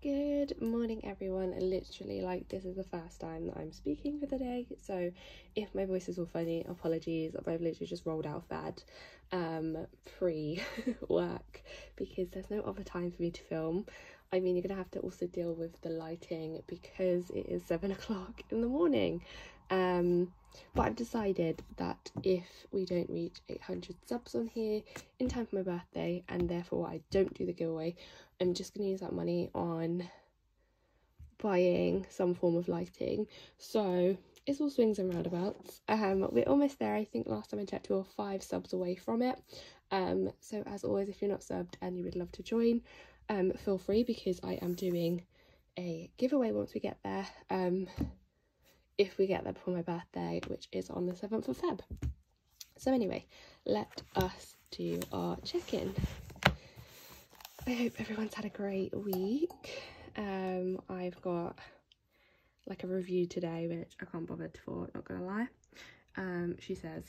Good morning everyone. Literally, like, this is the first time that I'm speaking for the day, so if my voice is all funny, apologies. I've literally just rolled out of bed pre work because there's no other time for me to film. I mean, you're gonna have to also deal with the lighting because it is 7 o'clock in the morning. But I've decided that if we don't reach 800 subs on here in time for my birthday, and therefore I don't do the giveaway, I'm just going to use that money on buying some form of lighting. So it's all swings and roundabouts. We're almost there. I think last time I checked we were 5 subs away from it. So as always, if you're not subbed and you would love to join, feel free, because I am doing a giveaway once we get there. If we get there before my birthday, which is on the 7th of Feb. So anyway, let us do our check-in. I hope everyone's had a great week. I've got like a review today, which I can't bother for, not gonna lie. She says,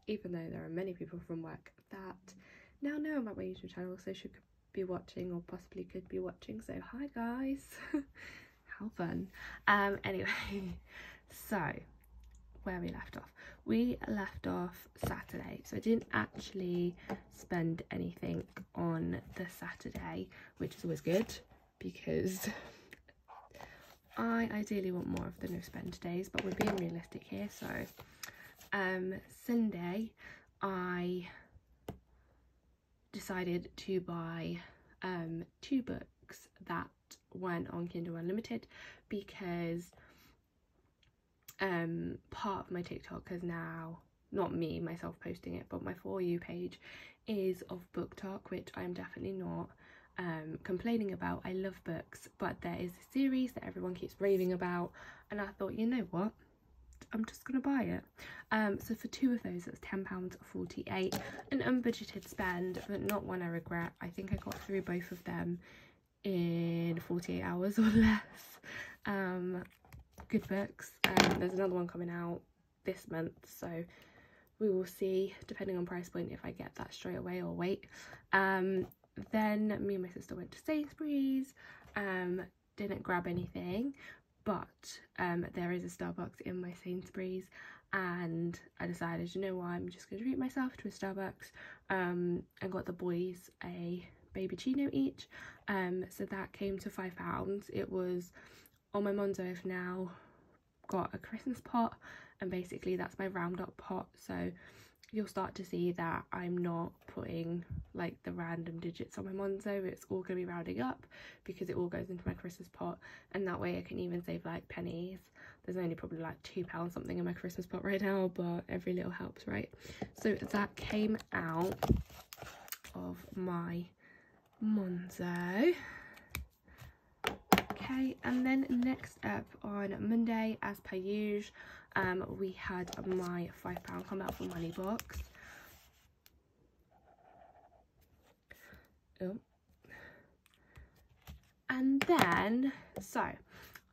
even though there are many people from work that now know about my YouTube channel, so should be watching or possibly could be watching, so hi guys. How fun. Anyway, so where we left off Saturday. So I didn't actually spend anything on the Saturday, which is always good because I ideally want more of the no spend days, but we're being realistic here. So Sunday I decided to buy 2 books that went on Kindle Unlimited, because part of my TikTok is now, not me myself posting it, but my For You page is of Book Talk, which I'm definitely not complaining about. I love books, but there is a series that everyone keeps raving about, and I thought, you know what, I'm just gonna buy it. So for 2 of those, it was £10.48, an unbudgeted spend, but not one I regret. I think I got through both of them in 48 hours or less. Good books. There's another one coming out this month, so we will see, depending on price point, if I get that straight away or wait. Then me and my sister went to Sainsbury's, didn't grab anything, but there is a Starbucks in my Sainsbury's, and I decided, you know what, I'm just going to treat myself to a Starbucks, and got the boys a babychino each. So that came to £5. It was on my Monzo. I've now got a Christmas pot, and basically that's my roundup pot, so you'll start to see that I'm not putting like the random digits on my Monzo. It's all going to be rounding up because it all goes into my Christmas pot, and that way I can even save like pennies. There's only probably like £2 something in my Christmas pot right now, but every little helps, right? So that came out of my Monzo. Okay, and then next up on Monday, as per usual, we had my £5 come out for money box. Oh. And then, so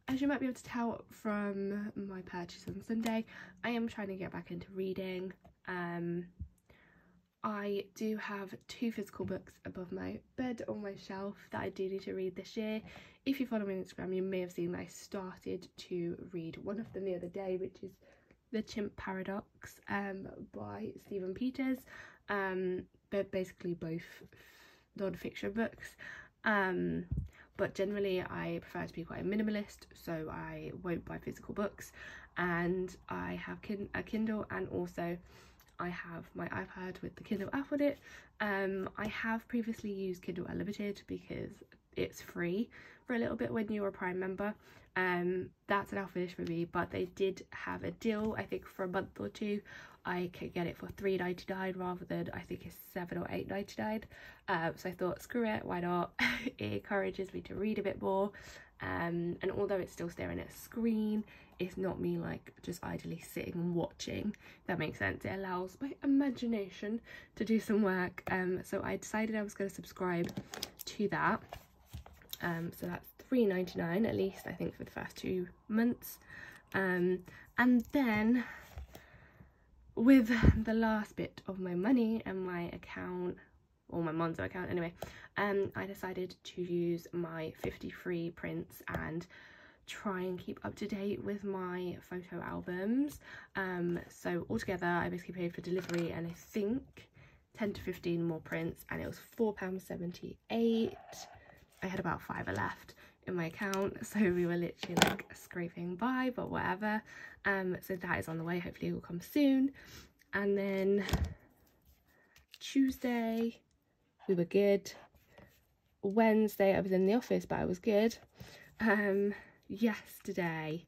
as you might be able to tell from my purchase on Sunday, I am trying to get back into reading. I do have 2 physical books above my bed on my shelf that I do need to read this year. If you follow me on Instagram, you may have seen that I started to read one of them the other day, which is The Chimp Paradox by Stephen Peters. But basically both non-fiction books. But generally I prefer to be quite a minimalist, so I won't buy physical books, and I have a Kindle, and also I have my iPad with the Kindle app on it. I have previously used Kindle Unlimited because it's free for a little bit when you're a Prime member. That's now finished for me, but they did have a deal, I think for a month or 2. I could get it for £3.99 rather than, I think it's £7 or £8.99. So I thought, screw it, why not? It encourages me to read a bit more. And although it's still staring at a screen, it's not me like just idly sitting and watching, if that makes sense. It allows my imagination to do some work. So I decided I was going to subscribe to that. So that's £3.99 at least, I think, for the first 2 months. And then with the last bit of my money and my account or my Monzo account anyway, I decided to use my 50 prints and try and keep up to date with my photo albums. So altogether I basically paid for delivery and I think 10 to 15 more prints, and it was £4.78. I had about £5 left in my account, so we were literally like scraping by, but whatever. So that is on the way, hopefully it will come soon. And then Tuesday we were good. Wednesday I was in the office, but I was good. Yesterday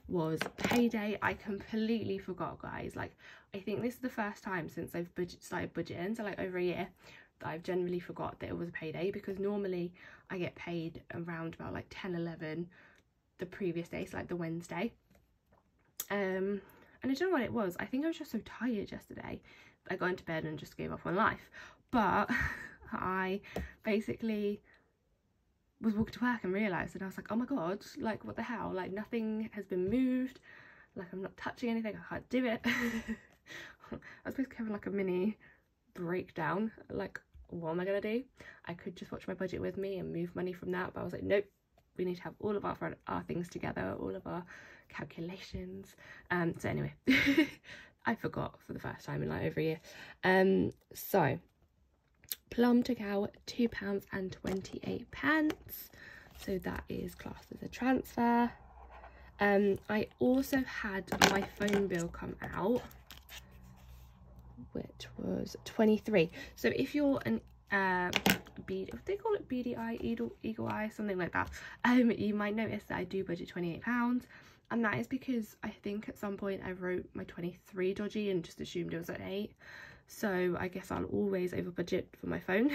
was payday. I completely forgot, guys. Like, I think this is the first time since I've started budgeting, so like over a year, that I've generally forgot that it was a payday, because normally I get paid around about like 10-11 the previous day, so like the Wednesday. And I don't know what it was. I think I was just so tired yesterday. I got into bed and just gave up on life. But I basically was walking to work and realised, and I was like, oh my god, like what the hell, like nothing has been moved, like I'm not touching anything, I can't do it. I was supposed to have like a mini breakdown, like what am I gonna do? I could just watch my budget with me and move money from that, but I was like, nope, we need to have all of our things together, all of our calculations. So anyway, I forgot for the first time in like over a year. So Plum took out £2.28, so that is classed as a transfer. I also had my phone bill come out, which was 23. So if you're an they call it BDI, Eagle Eye, something like that, you might notice that I do budget £28, and that is because I think at some point I wrote my 23 dodgy and just assumed it was at 8. So I guess I'll always over budget for my phone.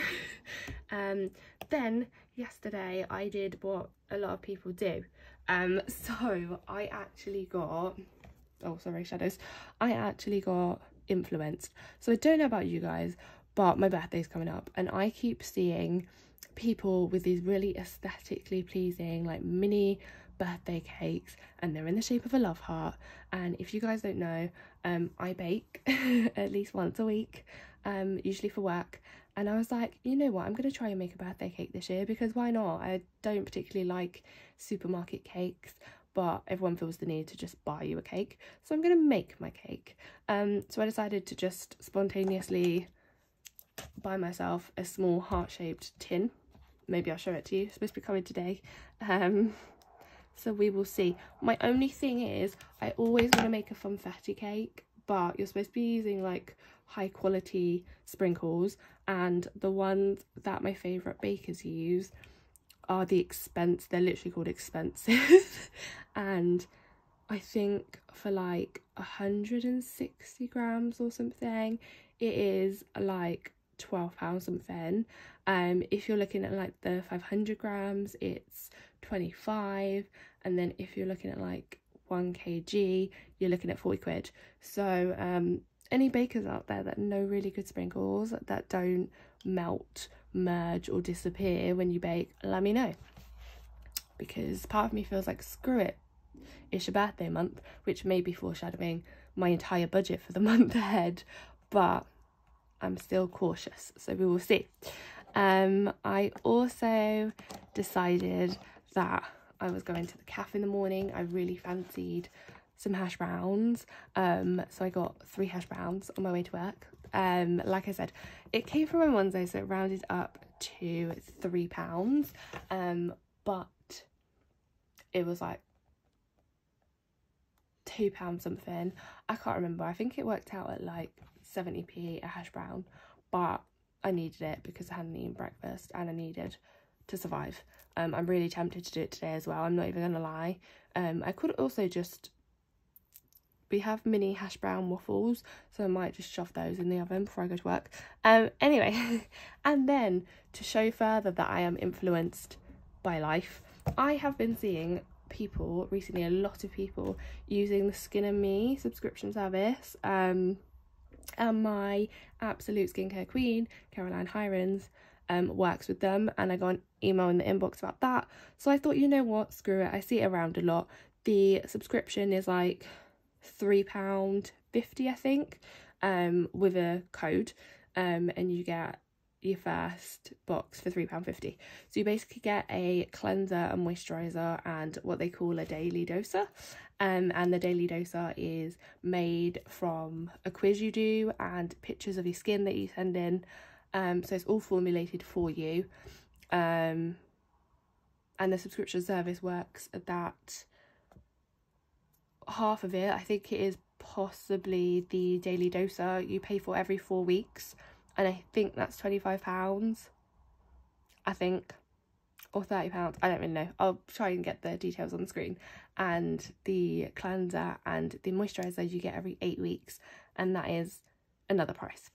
Then yesterday I did what a lot of people do. So I actually got, oh sorry, shadows. I actually got influenced. So I don't know about you guys, but my birthday's coming up and I keep seeing people with these really aesthetically pleasing like mini birthday cakes, and they're in the shape of a love heart. And if you guys don't know, I bake at least once a week, usually for work, and I was like, you know what, I'm gonna try and make a birthday cake this year, because why not? I don't particularly like supermarket cakes, but everyone feels the need to just buy you a cake, so I'm gonna make my cake. So I decided to just spontaneously buy myself a small heart-shaped tin. Maybe I'll show it to you. It's supposed to be coming today. So we will see. My only thing is, I always want to make a funfetti cake, but you're supposed to be using like high quality sprinkles, and the ones that my favourite bakers use are they're literally called expensive. And I think for like 160 grams or something, it is like £12 something. If you're looking at like the 500 grams, it's 25, and then if you're looking at like 1 kg, you're looking at 40 quid. So any bakers out there that know really good sprinkles that don't melt, merge or disappear when you bake, let me know, because part of me feels like screw it, it's your birthday month, which may be foreshadowing my entire budget for the month ahead, but I'm still cautious, so we will see. I also decided that I was going to the cafe in the morning. I really fancied some hash browns, so I got 3 hash browns on my way to work. Like I said, it came from my Monzo, so it rounded up to £3, but it was like £2 something, I can't remember. I think it worked out at like 70p a hash brown, but I needed it because I hadn't eaten breakfast and I needed to survive. I'm really tempted to do it today as well, I'm not even gonna lie. I could also just, we have mini hash brown waffles, so I might just shove those in the oven before I go to work. Anyway, and then to show further that I am influenced by life, I have been seeing people recently, a lot of people using the Skin and Me subscription service, and my absolute skincare queen, Caroline Hirons, works with them, and I got an email in the inbox about that. So I thought, you know what, screw it, I see it around a lot. The subscription is like £3.50, I think, with a code, and you get your first box for £3.50. So you basically get a cleanser, a moisturiser, and what they call a daily doser. And the daily doser is made from a quiz you do and pictures of your skin that you send in. So it's all formulated for you. And the subscription service works that half of it, I think it is possibly the daily doser, you pay for every 4 weeks, and I think that's £25, I think, or £30, I don't really know. I'll try and get the details on the screen. And the cleanser and the moisturiser you get every 8 weeks, and that is another price.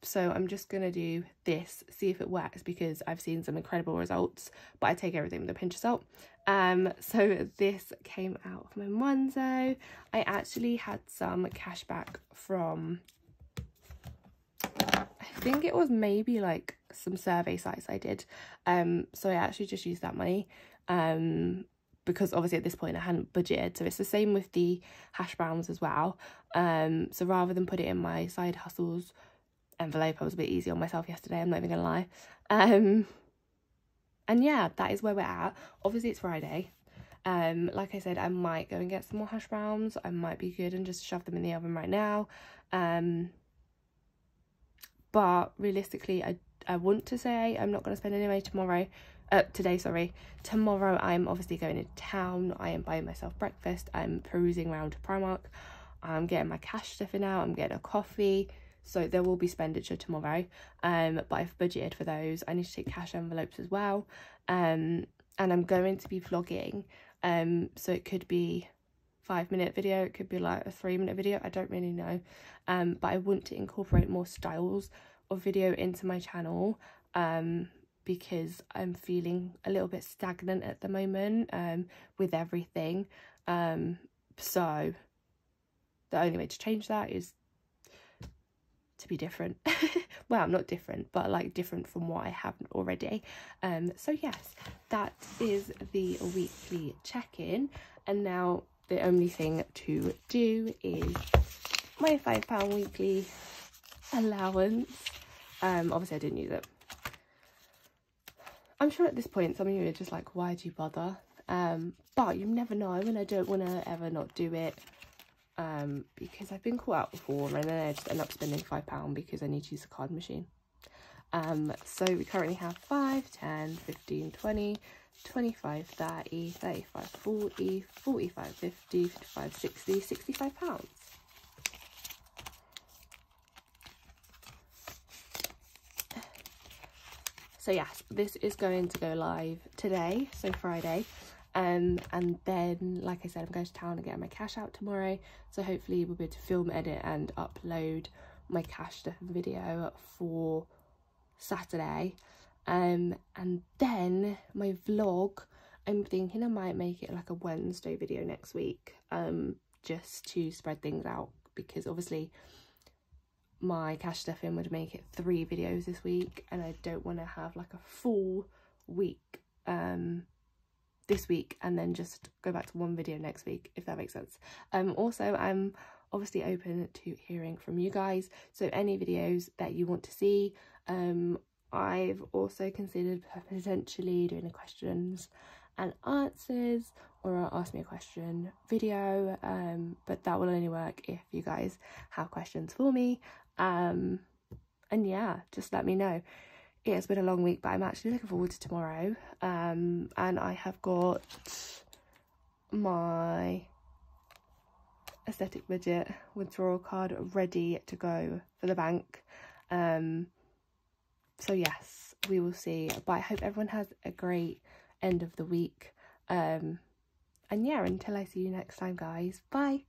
So I'm just gonna do this, see if it works, because I've seen some incredible results, but I take everything with a pinch of salt. So this came out of my Monzo. I actually had some cash back from, I think it was maybe like some survey sites I did. So I actually just used that money, because obviously at this point I hadn't budgeted. So it's the same with the hash browns as well. So rather than put it in my side hustles envelope, I was a bit easy on myself yesterday, I'm not even gonna lie. And yeah, that is where we're at. Obviously it's Friday. Like I said, I might go and get some more hash browns. I might be good and just shove them in the oven right now. But realistically, I want to say I'm not going to spend any money today, sorry. Tomorrow I'm obviously going into town. I am buying myself breakfast. I'm perusing around Primark. I'm getting my cash stuffing out. I'm getting a coffee. So there will be expenditure tomorrow. But I've budgeted for those. I need to take cash envelopes as well. And I'm going to be vlogging. So it could be 5-minute video, it could be like a 3-minute video, I don't really know. But I want to incorporate more styles of video into my channel, because I'm feeling a little bit stagnant at the moment with everything. So the only way to change that is to be different. Well, not different, but like different from what I have already. So yes, that is the weekly check-in. And now the only thing to do is my £5 weekly allowance. Obviously I didn't use it. I'm sure at this point some of you are just like, why do you bother? But you never know, and I don't want to ever not do it. Because I've been caught out before, and then I just end up spending £5 because I need to use a card machine. So we currently have 5, 10, 15, 20, 25, 30, 35, 40, 45, 50, 55, 60, £65. So yes, this is going to go live today, so Friday. And then, like I said, I'm going to town and get my cash out tomorrow. So hopefully we'll be able to film, edit and upload my cash stuff video for Saturday. And then my vlog, I'm thinking I might make it like a Wednesday video next week, just to spread things out, because obviously my cash stuffing would make it 3 videos this week, and I don't want to have like a full week this week and then just go back to 1 video next week, if that makes sense. Also, I'm obviously open to hearing from you guys, so any videos that you want to see. I've also considered potentially doing a questions and answers or a ask me a question video, but that will only work if you guys have questions for me. And yeah, just let me know. It has been a long week, but I'm actually looking forward to tomorrow. And I have got my aesthetic budget withdrawal card ready to go for the bank. So yes, we will see. But I hope everyone has a great end of the week. And yeah, until I see you next time, guys. Bye.